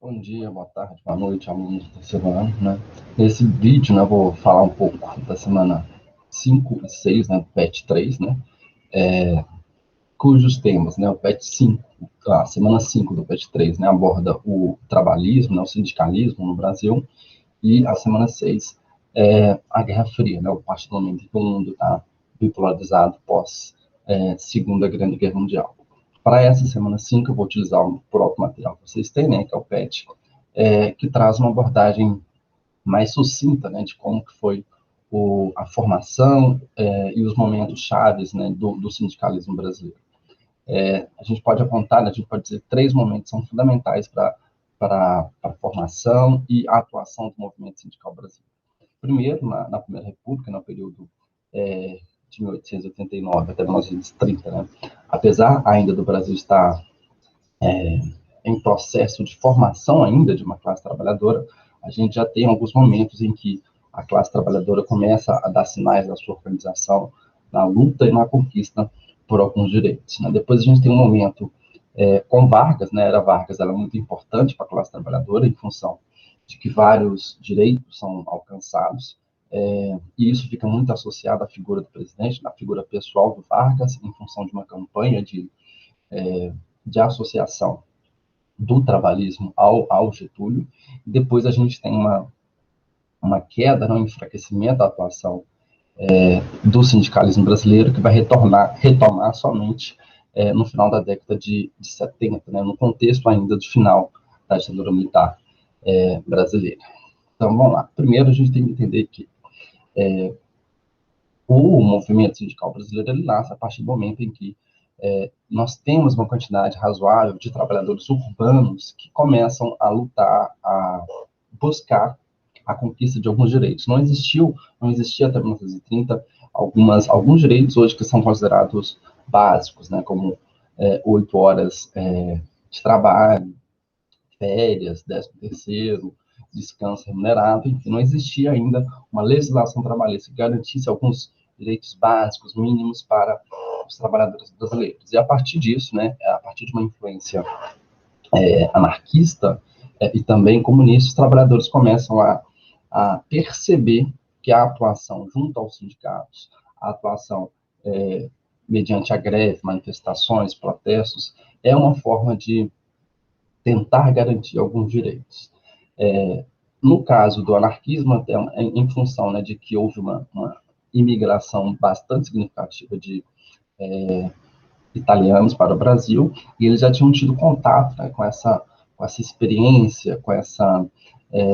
Bom dia, boa tarde, boa noite, alunos da semana, né? Nesse vídeo, né, eu vou falar um pouco da semana 5 e 6, né, do PET 3, né, cujos temas, né, o PET 5, a semana 5 do PET 3, né, aborda o trabalhismo, né, o sindicalismo no Brasil, e a semana 6 é a Guerra Fria, né, o partir do momento em que o mundo está bipolarizado pós Segunda Grande Guerra Mundial. Para essa semana 5, eu vou utilizar o próprio material que vocês têm, né, que é o PET, que traz uma abordagem mais sucinta, né, de como que foi a formação e os momentos chaves, né, do sindicalismo brasileiro. A gente pode apontar, né, a gente pode dizer, três momentos são fundamentais para a formação e a atuação do movimento sindical brasileiro. Primeiro, na Primeira República, no período de 1889 até 1930, né, apesar ainda do Brasil estar em processo de formação ainda de uma classe trabalhadora, a gente já tem alguns momentos em que a classe trabalhadora começa a dar sinais da sua organização na luta e na conquista por alguns direitos, né? Depois a gente tem um momento com Vargas, né? Era Vargas era muito importante para a classe trabalhadora em função de que vários direitos são alcançados, e isso fica muito associado à figura do presidente, na figura pessoal do Vargas, em função de uma campanha de associação do trabalhismo ao Getúlio. Depois a gente tem uma queda, um enfraquecimento da atuação do sindicalismo brasileiro, que vai retomar somente no final da década de 70, né, no contexto ainda do final da ditadura militar brasileira. Então, vamos lá. Primeiro, a gente tem que entender que o movimento sindical brasileiro ele nasce a partir do momento em que nós temos uma quantidade razoável de trabalhadores urbanos que começam a lutar, a buscar a conquista de alguns direitos. Não existia até 1930 alguns direitos hoje que são considerados básicos, né, como 8 horas de trabalho, férias, 13º, descanso remunerado, enfim, não existia ainda uma legislação trabalhista que garantisse alguns direitos básicos, mínimos para os trabalhadores brasileiros. E a partir disso, né, a partir de uma influência anarquista e também comunista, os trabalhadores começam a perceber que a atuação junto aos sindicatos, a atuação mediante a greve, manifestações, protestos, é uma forma de tentar garantir alguns direitos. No caso do anarquismo, em função, né, de que houve uma imigração bastante significativa de italianos para o Brasil, e eles já tinham tido contato, né, com essa experiência, com essa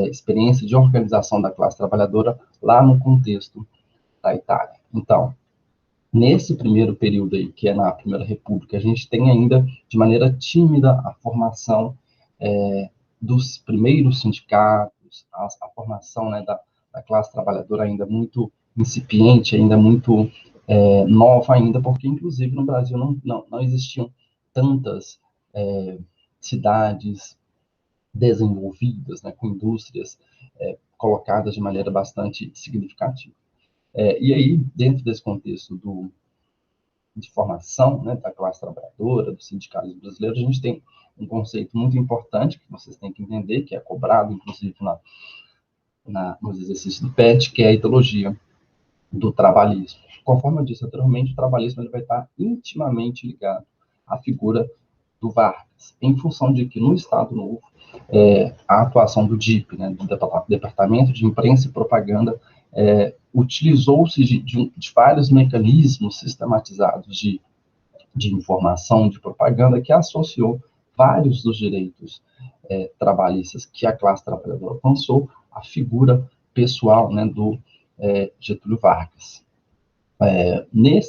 experiência de organização da classe trabalhadora lá no contexto da Itália. Então, nesse primeiro período aí, que é na Primeira República, a gente tem ainda, de maneira tímida, a formação dos primeiros sindicatos, a formação, né, da classe trabalhadora ainda muito incipiente, ainda muito nova ainda, porque, inclusive, no Brasil não existiam tantas cidades desenvolvidas, né, com indústrias colocadas de maneira bastante significativa. E aí, dentro desse contexto de formação, né, da classe trabalhadora, do sindicalismo brasileiro, a gente tem um conceito muito importante que vocês têm que entender, que é cobrado, inclusive, nos exercícios do PET, que é a ideologia do trabalhismo. Conforme eu disse anteriormente, o trabalhismo ele vai estar intimamente ligado à figura do Vargas, em função de que no Estado Novo, a atuação do DIP, né, do Departamento de Imprensa e Propaganda, utilizou-se de vários mecanismos sistematizados de informação, de propaganda, que associou vários dos direitos trabalhistas que a classe trabalhadora alcançou à figura pessoal, né, do Getúlio Vargas.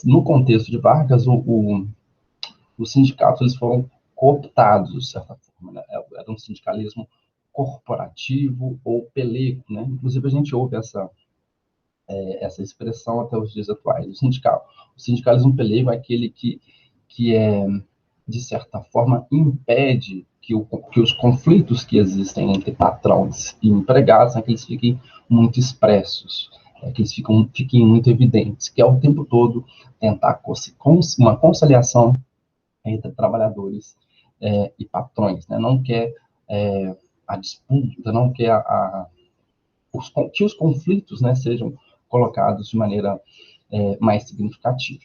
No contexto de Vargas, os sindicatos eles foram cooptados, de certa forma, né? Era um sindicalismo corporativo ou pelego, né? Inclusive, a gente ouve essa expressão até os dias atuais. O sindicalismo pelego é aquele que de certa forma, impede que os conflitos que existem entre patrões e empregados, que eles fiquem muito expressos, que eles fiquem muito evidentes, que é o tempo todo tentar uma conciliação entre trabalhadores e patrões, né? Não quer a disputa, não quer que os conflitos, né, sejam colocados de maneira mais significativa.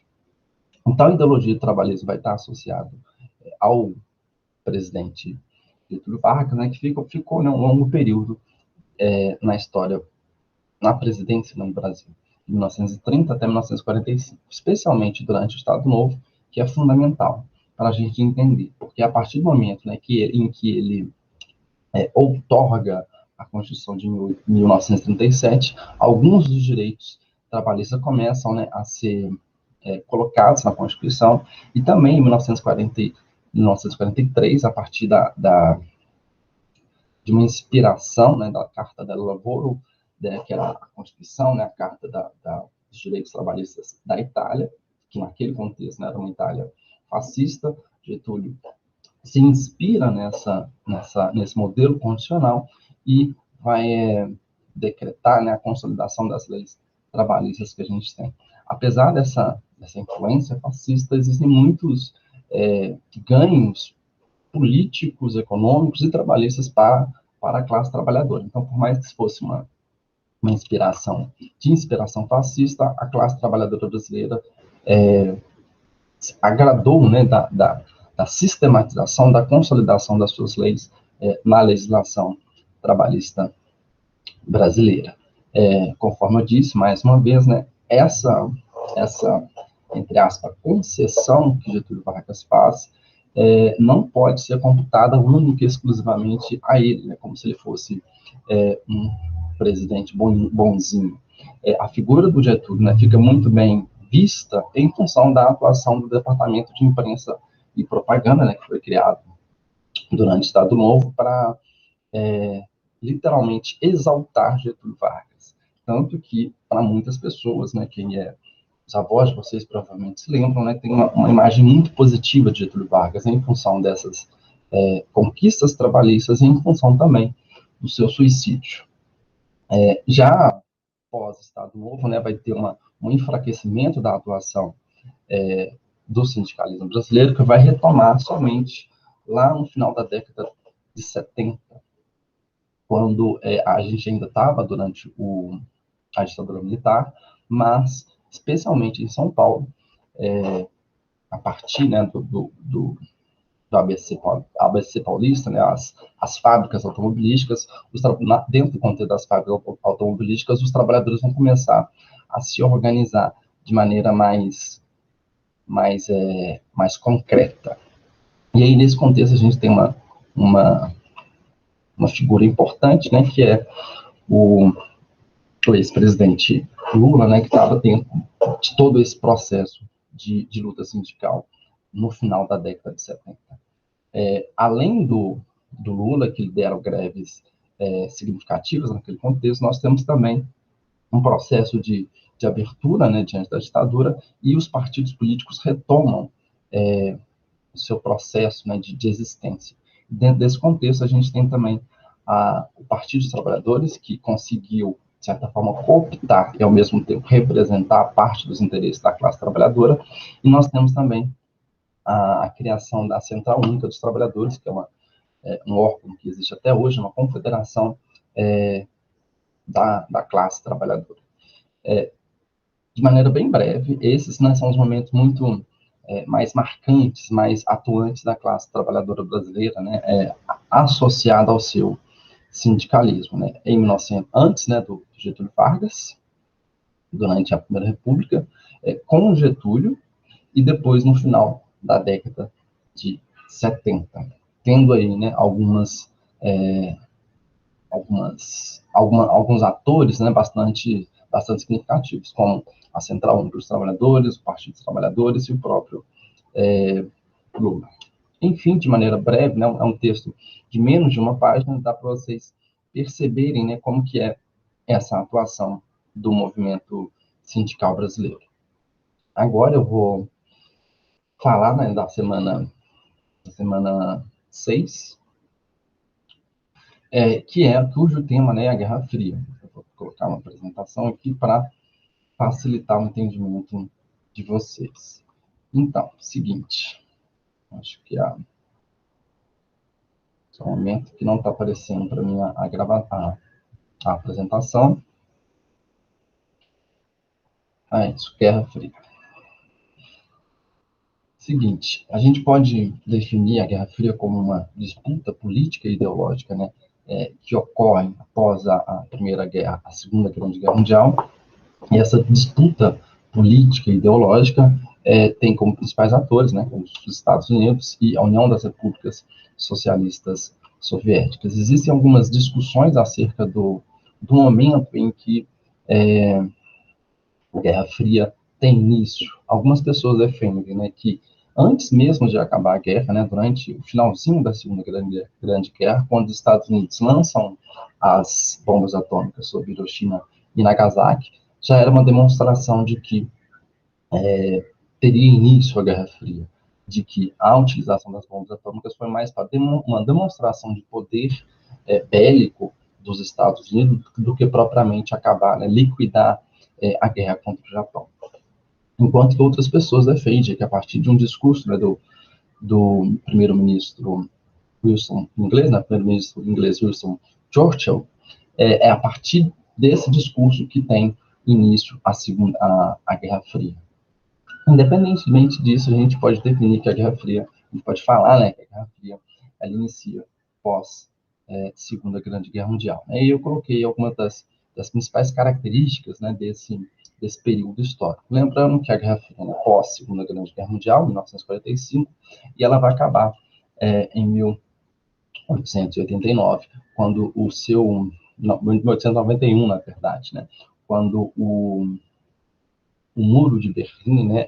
Então, a ideologia do trabalhismo vai estar associada ao presidente Getúlio Vargas, né, que ficou né, um longo período na história, na presidência no Brasil, de 1930 até 1945, especialmente durante o Estado Novo, que é fundamental para a gente entender, porque a partir do momento, né, em que ele outorga a Constituição de 1937, alguns dos direitos trabalhistas começam, né, a ser colocados na Constituição, e também em 1943, a partir de uma inspiração, né, da Carta del Lavoro, que era a Constituição, né, a Carta dos Direitos Trabalhistas da Itália, que naquele contexto, né, era uma Itália fascista. Getúlio se inspira nesse modelo constitucional e vai decretar, né, a consolidação das leis trabalhistas que a gente tem. Apesar dessa influência fascista, existem muitos ganhos políticos, econômicos e trabalhistas para a classe trabalhadora. Então, por mais que fosse uma inspiração fascista, a classe trabalhadora brasileira agradou, né, da sistematização, da consolidação das suas leis na legislação trabalhista brasileira. Conforme eu disse, mais uma vez, né, essa, entre aspas, concessão que Getúlio Vargas faz não pode ser computada única e exclusivamente a ele, né, como se ele fosse um presidente bonzinho. A figura do Getúlio, né, fica muito bem vista em função da atuação do Departamento de Imprensa e Propaganda, né, que foi criado durante o Estado Novo para literalmente exaltar Getúlio Vargas. Tanto que, para muitas pessoas, né, os avós de vocês provavelmente se lembram, né, tem uma imagem muito positiva de Getúlio Vargas em função dessas conquistas trabalhistas e em função também do seu suicídio. Já pós-Estado Novo, né, vai ter um enfraquecimento da atuação do sindicalismo brasileiro, que vai retomar somente lá no final da década de 70, quando a gente ainda estava durante a ditadura militar, mas, especialmente em São Paulo, a partir, né, do ABC Paulista, né, as fábricas automobilísticas, dentro do contexto das fábricas automobilísticas, os trabalhadores vão começar a se organizar de maneira mais concreta. E aí, nesse contexto, a gente tem uma figura importante, né, que é o ex-presidente Lula, né, que estava dentro de todo esse processo de luta sindical no final da década de 70. Além do Lula, que lidera greves significativas naquele contexto, nós temos também um processo de abertura, né, diante da ditadura, e os partidos políticos retomam o seu processo, né, de existência. Dentro desse contexto, a gente tem também o Partido dos Trabalhadores, que conseguiu, de certa forma, cooptar e, ao mesmo tempo, representar a parte dos interesses da classe trabalhadora, e nós temos também a criação da Central Única dos Trabalhadores, que é um órgão que existe até hoje, uma confederação da classe trabalhadora. De maneira bem breve, esses, né, são os momentos muito mais marcantes, mais atuantes da classe trabalhadora brasileira, né, associada ao seu sindicalismo, né, em 1900, antes, né, do Getúlio Vargas, durante a Primeira República, com o Getúlio, e depois no final da década de 70, tendo aí, né, alguns atores, né, bastante significativos, como a Central Única dos Trabalhadores, o Partido dos Trabalhadores e o próprio Lula. Enfim, de maneira breve, né, é um texto de menos de uma página, dá para vocês perceberem, né, como que é essa atuação do movimento sindical brasileiro. Agora eu vou falar, né, da semana 6, cujo tema, né, é a Guerra Fria. Eu vou colocar uma apresentação aqui para facilitar o entendimento de vocês. Então, seguinte, acho que Só um momento que não está aparecendo para mim a apresentação. É isso, Guerra Fria. Seguinte, a gente pode definir a Guerra Fria como uma disputa política e ideológica, né, que ocorre após a Primeira Guerra, a Segunda Grande Guerra Mundial, e essa disputa política e ideológica tem como principais atores, né, os Estados Unidos e a União das Repúblicas Socialistas Soviéticas. Existem algumas discussões acerca do momento em que a Guerra Fria tem início. Algumas pessoas defendem, né, que antes mesmo de acabar a guerra, né, durante o finalzinho da Segunda Grande Guerra, quando os Estados Unidos lançam as bombas atômicas sobre Hiroshima e Nagasaki, já era uma demonstração de que teria início a Guerra Fria, de que a utilização das bombas atômicas foi mais para uma demonstração de poder bélico dos Estados Unidos do que propriamente acabar, né, liquidar a guerra contra o Japão. Enquanto que outras pessoas defendem que a partir de um discurso, né, do primeiro-ministro Wilson, inglês, né, primeiro-ministro inglês Wilson Churchill, a partir desse discurso que tem início a Guerra Fria. Independentemente disso, a gente pode definir que a Guerra Fria, a gente pode falar, né, que a Guerra Fria, ela inicia pós Segunda Grande Guerra Mundial. E eu coloquei algumas das principais características, né, desse período histórico. Lembrando que a Guerra Fria é pós Segunda Grande Guerra Mundial, 1945, e ela vai acabar em 1889, quando o seu... Não, 1891, na verdade, né, quando o Muro de Berlim, né,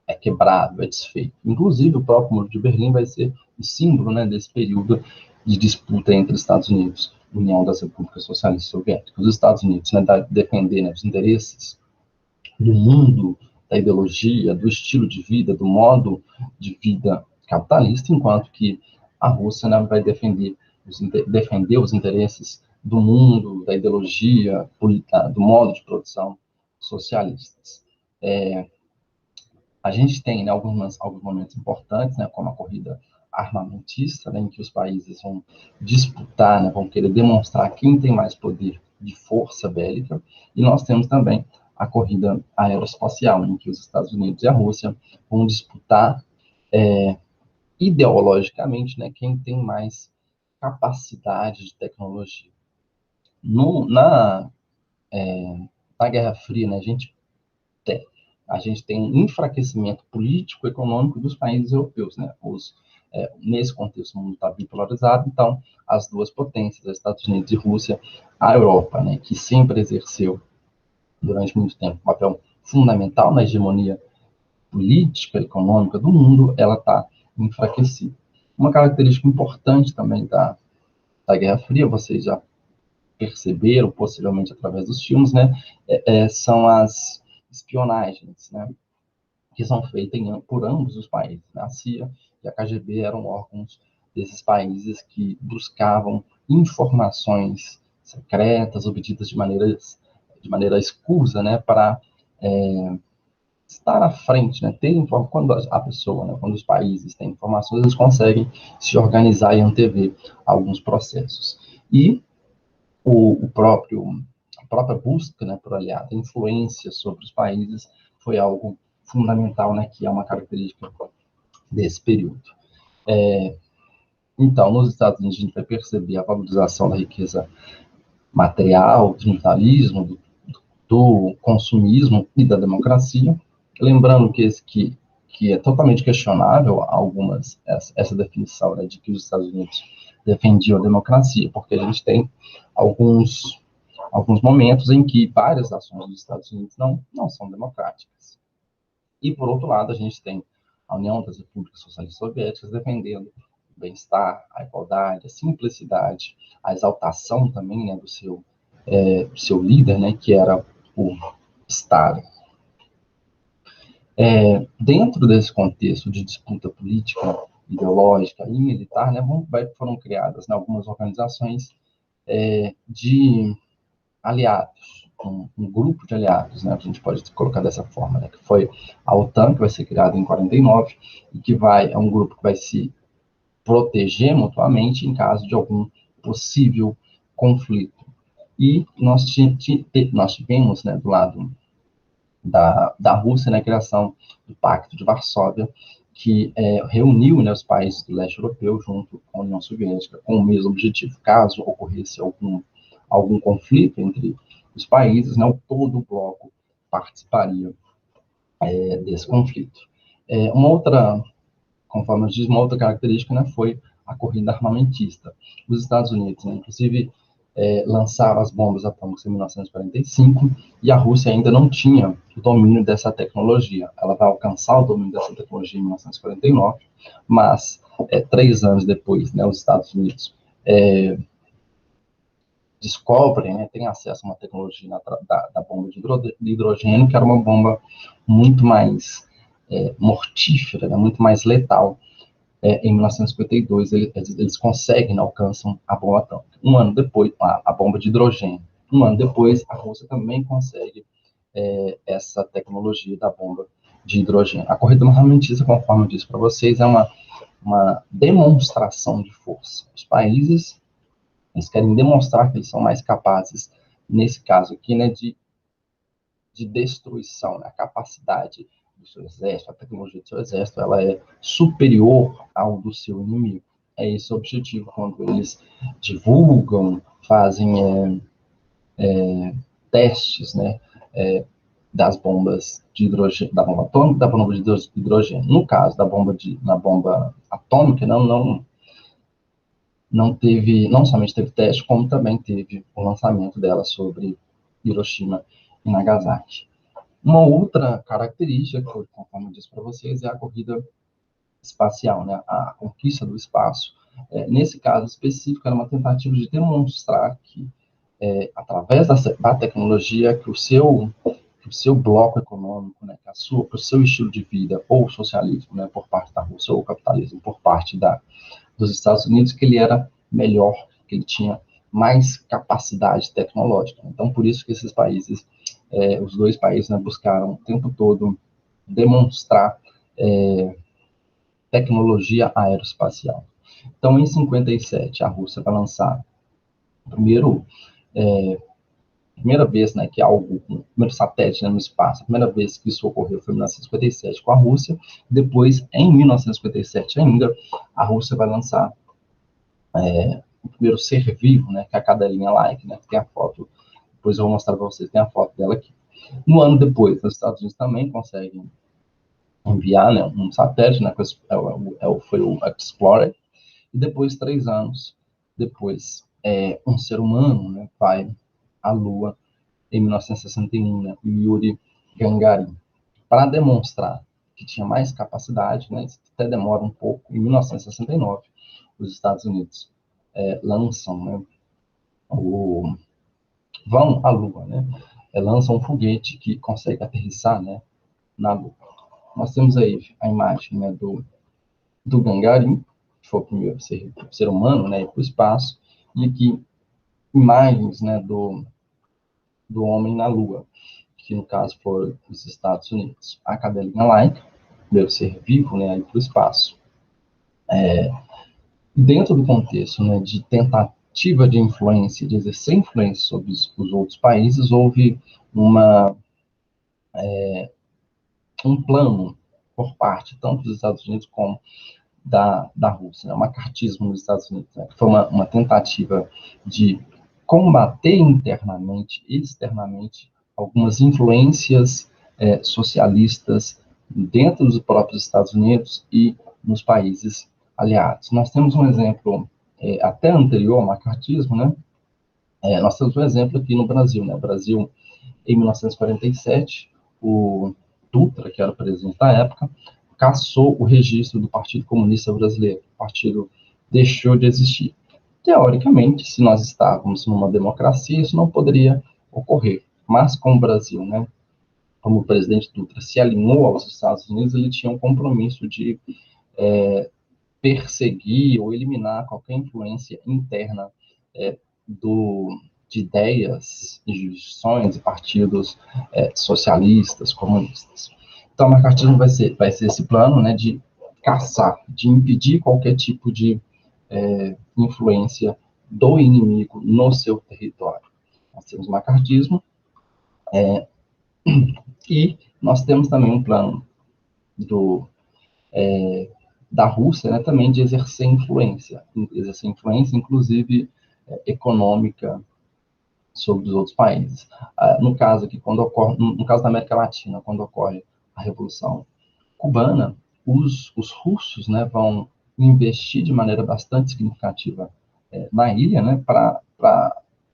é quebrado, é desfeito. Inclusive, o próprio Muro de Berlim vai ser o símbolo, né, desse período de disputa entre Estados Unidos e União das Repúblicas Socialistas Soviéticas. Os Estados Unidos, né, defender, né, os interesses do mundo, da ideologia, do estilo de vida, do modo de vida capitalista, enquanto que a Rússia, né, vai defender os interesses do mundo, da ideologia, do modo de produção socialistas. A gente tem, né, alguns momentos importantes, né, como a corrida armamentista, né, em que os países vão disputar, né, vão querer demonstrar quem tem mais poder de força bélica, e nós temos também a corrida aeroespacial, em que os Estados Unidos e a Rússia vão disputar ideologicamente, né, quem tem mais capacidade de tecnologia. Na Guerra Fria, né, a gente tem um enfraquecimento político e econômico dos países europeus, né? Nesse contexto, o mundo está bipolarizado, então as duas potências, Estados Unidos e Rússia, a Europa, né, que sempre exerceu durante muito tempo um papel fundamental na hegemonia política e econômica do mundo, ela está enfraquecida. Uma característica importante também da Guerra Fria, vocês já perceberam, possivelmente através dos filmes, né, são as espionagens, né, que são feitas por ambos os países. A CIA e a KGB eram órgãos desses países que buscavam informações secretas, obtidas de maneira escusa, né, para estar à frente, né, ter informação. Quando a pessoa, né, quando os países têm informações, eles conseguem se organizar e antever alguns processos. E a própria busca, né, por aliado, a influência sobre os países foi algo fundamental, né, que é uma característica desse período. Então, nos Estados Unidos, a gente vai perceber a valorização da riqueza material, do capitalismo, do consumismo e da democracia. Lembrando que é totalmente questionável essa definição, né, de que os Estados Unidos defendiam a democracia, porque a gente tem alguns momentos em que várias ações dos Estados Unidos não são democráticas. E, por outro lado, a gente tem a União das Repúblicas Socialistas Soviéticas defendendo o bem-estar, a igualdade, a simplicidade, a exaltação também, né, do seu líder, né, que era o Stalin. Dentro desse contexto de disputa política, ideológica e militar, né, foram criadas, né, algumas organizações de aliados, um grupo de aliados, né, a gente pode colocar dessa forma, né, que foi a OTAN, que vai ser criada em 49, e que é um grupo que vai se proteger mutuamente em caso de algum possível conflito. E nós tivemos, né, do lado da Rússia, na criação do Pacto de Varsóvia, que reuniu, né, os países do leste europeu junto com a União Soviética, com o mesmo objetivo. Caso ocorresse algum conflito entre os países, né, todo o bloco participaria desse conflito. Uma outra, conforme eu disse, uma outra característica, né, foi a corrida armamentista. Os Estados Unidos, né, inclusive, lançava as bombas atômicas em 1945 e a Rússia ainda não tinha o domínio dessa tecnologia. Ela vai alcançar o domínio dessa tecnologia em 1949, mas 3 anos depois, né, os Estados Unidos descobrem, né, têm acesso a uma tecnologia da bomba de hidrogênio, que era uma bomba muito mais mortífera, né, muito mais letal. Em 1952, eles conseguem, alcançam a bomba atômica. Um ano depois, a bomba de hidrogênio. Um ano depois, a Rússia também consegue essa tecnologia da bomba de hidrogênio. A corrida armamentista, conforme eu disse para vocês, é uma demonstração de força. Os países, eles querem demonstrar que eles são mais capazes, nesse caso aqui, né, de destruição, né, a capacidade do seu exército, a tecnologia do seu exército, ela é superior ao do seu inimigo. É esse o objetivo quando eles divulgam, fazem testes, né, das bombas de hidrogênio, da bomba atômica, da bomba de hidrogênio. No caso da bomba atômica, não somente teve teste, como também teve o lançamento dela sobre Hiroshima e Nagasaki. Uma outra característica, conforme eu disse para vocês, é a corrida espacial, né? A conquista do espaço. Nesse caso específico, era uma tentativa de demonstrar que, através da tecnologia, que o seu bloco econômico, né, que o seu estilo de vida, ou socialismo, né, por parte da Rússia, ou o capitalismo por parte dos Estados Unidos, que ele era melhor, que ele tinha mais capacidade tecnológica. Então, por isso que esses países, os dois países, né, buscaram o tempo todo demonstrar tecnologia aeroespacial. Então, em 57, a Rússia vai lançar o primeira vez, né, que o primeiro satélite, né, no espaço, a primeira vez que isso ocorreu foi em 1957 com a Rússia. Depois, em 1957 ainda, a Rússia vai lançar o primeiro ser vivo, né, que é a cadelinha Like, né, que tem a foto, depois eu vou mostrar para vocês, tem a foto dela aqui. Um ano depois, os Estados Unidos também conseguem enviar, né, um satélite, né, foi o Explorer, e depois, 3 anos depois, um ser humano, né, vai à Lua em 1961, né, o Yuri Gagarin, para demonstrar que tinha mais capacidade, né, até demora um pouco, em 1969, os Estados Unidos lançam, né, vão à Lua, né, lançam um foguete que consegue aterrissar, né, na Lua. Nós temos aí a imagem, né, do Gagarin, que foi o primeiro ser humano, né, para o espaço, e aqui imagens, né, do homem na Lua, que no caso foram os Estados Unidos. A cadelinha Laika, primeiro ser vivo, né, para o espaço. Dentro do contexto, né, de tentativa de influência, de exercer influência sobre os outros países, houve um plano por parte tanto dos Estados Unidos como da Rússia, né, um macartismo nos Estados Unidos, né, que foi uma tentativa de combater internamente e externamente algumas influências socialistas dentro dos próprios Estados Unidos e nos países aliados. Nós temos um exemplo até anterior ao macartismo, né? Nós temos um exemplo aqui no Brasil, né? O Brasil, em 1947, o Dutra, que era o presidente da época, cassou o registro do Partido Comunista Brasileiro. O partido deixou de existir. Teoricamente, se nós estávamos numa democracia, isso não poderia ocorrer. Mas como o Brasil, né, como o presidente Dutra se alinhou aos Estados Unidos, ele tinha um compromisso de perseguir ou eliminar qualquer influência interna de ideias, instituições e partidos socialistas, comunistas. Então, o macartismo vai ser esse plano, né, de caçar, de impedir qualquer tipo de influência do inimigo no seu território. Nós temos o macartismo, e nós temos também um plano da Rússia, né, também de exercer influência, inclusive econômica, sobre os outros países. No caso aqui, no caso da América Latina, quando ocorre a Revolução Cubana, os russos, né, vão investir de maneira bastante significativa na ilha, né, para,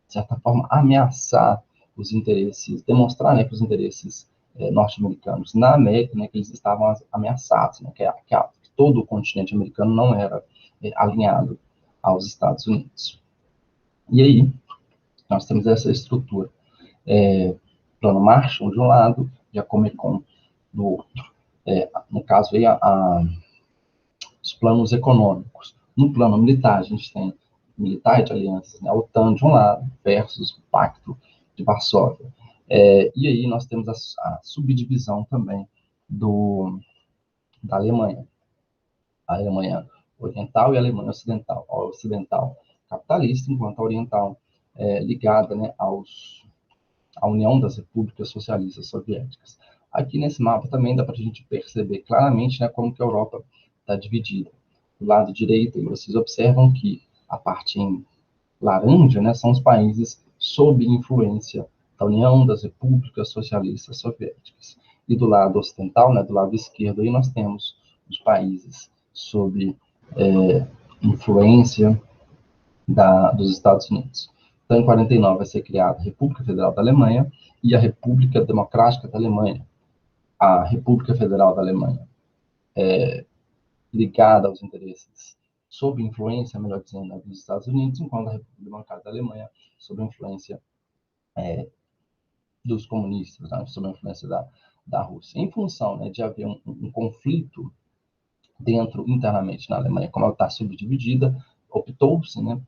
de certa forma, ameaçar os interesses, demonstrar, né, que os interesses norte-americanos na América, né, que eles estavam ameaçados, né, que todo o continente americano não era alinhado aos Estados Unidos. E aí, nós temos essa estrutura. Plano Marshall de um lado e a Comecon do outro. No caso aí, os planos econômicos. No plano militar, a gente tem militar de alianças, né, a OTAN de um lado versus o Pacto de Varsóvia. E aí nós temos a subdivisão também da Alemanha. A Alemanha Oriental e a Alemanha Ocidental. A ocidental capitalista, enquanto a oriental ligada, né, à União das Repúblicas Socialistas Soviéticas. Aqui nesse mapa também dá para a gente perceber claramente, né, como que a Europa está dividida. Do lado direito, vocês observam que a parte em laranja, né, são os países sob influência da União das Repúblicas Socialistas Soviéticas. E do lado ocidental, né, do lado esquerdo, aí nós temos os países sob influência dos Estados Unidos. Então, em 49 vai ser criada a República Federal da Alemanha e a República Democrática da Alemanha. A República Federal da Alemanha ligada aos interesses sob influência, melhor dizendo, dos Estados Unidos, enquanto a República Democrática da Alemanha sob influência dos comunistas, né, sob a influência da Rússia. Em função, né, de haver um conflito internamente na Alemanha, como ela está subdividida, optou-se, né,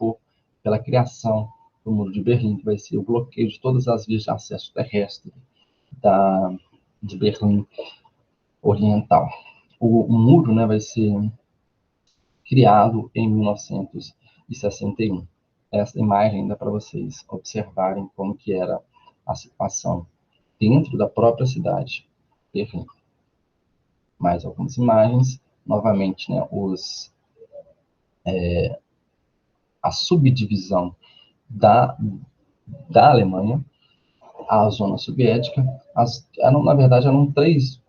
pela criação do Muro de Berlim, que vai ser o bloqueio de todas as vias de acesso terrestre de Berlim Oriental. O muro, né, vai ser criado em 1961. Essa imagem dá para vocês observarem como que era a situação dentro da própria cidade de Berlim. Mais algumas imagens, novamente, né, a subdivisão da Alemanha, a zona soviética, na verdade, eram três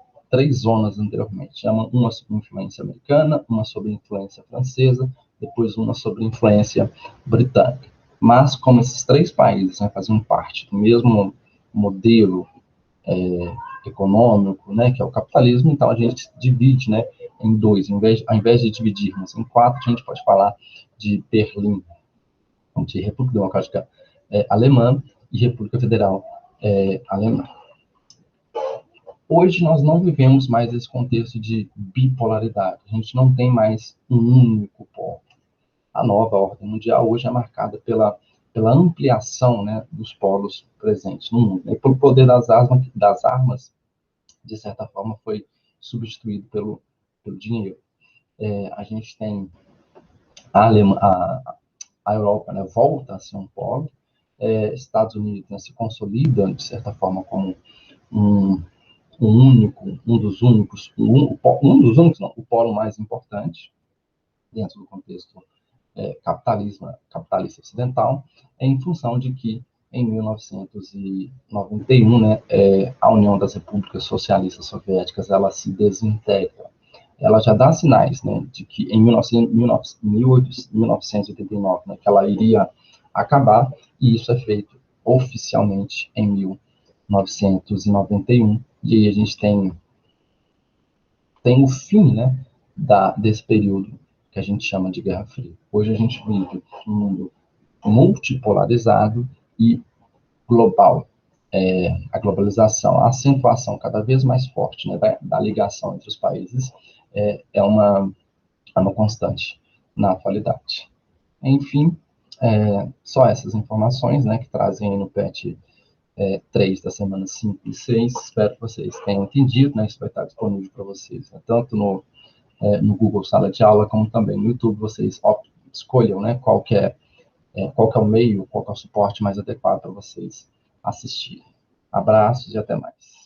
zonas anteriormente. Uma sob influência americana, uma sob influência francesa, depois uma sob influência britânica. Mas, como esses três países, né, faziam parte do mesmo modelo econômico, né, que é o capitalismo, então a gente divide, né, em dois. Ao invés de dividirmos em quatro, a gente pode falar de Berlim, de República Democrática Alemã e República Federal Alemã. Hoje nós não vivemos mais esse contexto de bipolaridade. A gente não tem mais um único polo. A nova ordem mundial hoje é marcada pela ampliação, né, dos polos presentes no mundo. E pelo poder das armas, de certa forma, foi substituído pelo dinheiro. A gente tem a Europa, né, volta a ser um polo, Estados Unidos, né, se consolida, de certa forma, como o polo mais importante dentro do contexto capitalista ocidental, em função de que, em 1991, né, a União das Repúblicas Socialistas Soviéticas ela se desintegra. Ela já dá sinais, né, de que em 1989, né, que ela iria acabar, e isso é feito oficialmente em 1991, e aí a gente tem o fim, né, desse período que a gente chama de Guerra Fria. Hoje a gente vive um mundo multipolarizado e global. A globalização, a acentuação cada vez mais forte, né, da ligação entre os países é uma constante na atualidade. Enfim, só essas informações, né, que trazem no PET 3 da semana 5 e 6. Espero que vocês tenham entendido, né, isso vai estar disponível para vocês, né, tanto no no Google Sala de Aula, como também no YouTube, vocês escolham, né, qual que é o meio, qual que é o suporte mais adequado para vocês assistirem. Abraços e até mais.